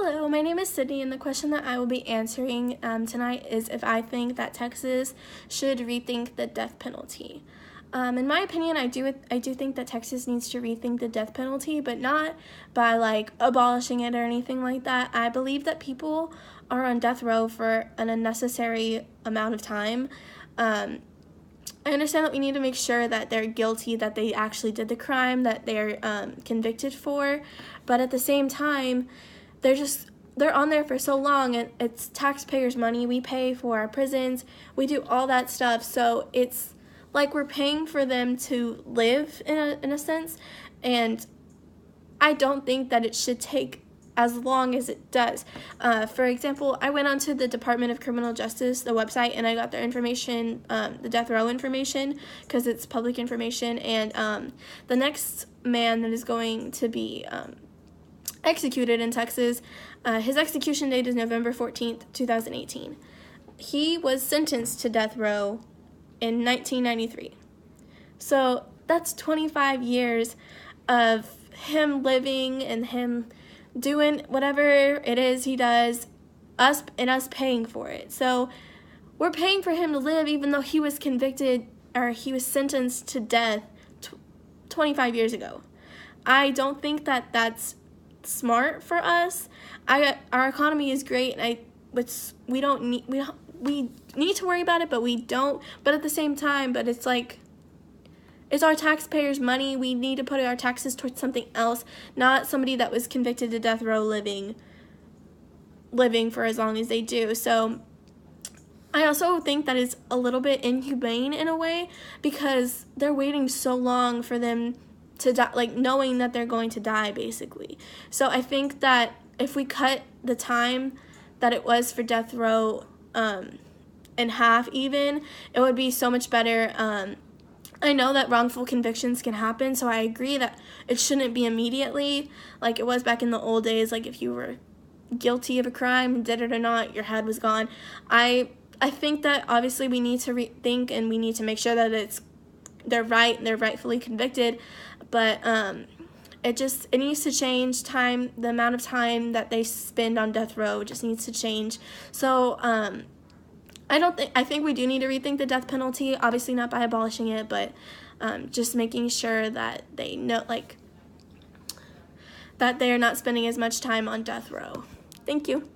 Hello, my name is Sydney, and the question that I will be answering tonight is if I think that Texas should rethink the death penalty. In my opinion, I do think that Texas needs to rethink the death penalty, but not by abolishing it or anything like that. I believe that people are on death row for an unnecessary amount of time. I understand that we need to make sure that they're guilty, that they actually did the crime that they're convicted for, but at the same time, they're on there for so long, and it's taxpayers' money. We pay for our prisons, we do all that stuff, so it's like we're paying for them to live in a sense, and I don't think that it should take as long as it does. For example, I went onto the Department of Criminal Justice, the website, and I got their information, the death row information, because it's public information, and the next man that is going to be executed in Texas, his execution date is November 14th, 2018. He was sentenced to death row in 1993. So that's 25 years of him living and him doing whatever it is he does, us paying for it. So we're paying for him to live even though he was convicted or he was sentenced to death 25 years ago. I don't think that that's smart for us. Our economy is great, and we need to worry about it, but we don't. But at the same time, it's like, it's our taxpayers' money. We need to put our taxes towards something else, not somebody that was convicted to death row living for as long as they do. So I also think that it's a little bit inhumane in a way, because they're waiting so long for them to die, knowing that they're going to die, basically. So I think that if we cut the time that it was for death row in half even, it would be so much better. I know that wrongful convictions can happen, so I agree that it shouldn't be immediately like it was back in the old days. Like, if you were guilty of a crime and did it or not, your head was gone. I think that obviously we need to rethink, and we need to make sure that they're right and they're rightfully convicted, but it needs to change. The amount of time that they spend on death row just needs to change. So I think we do need to rethink the death penalty, obviously not by abolishing it, but just making sure that they know, that they are not spending as much time on death row. Thank you.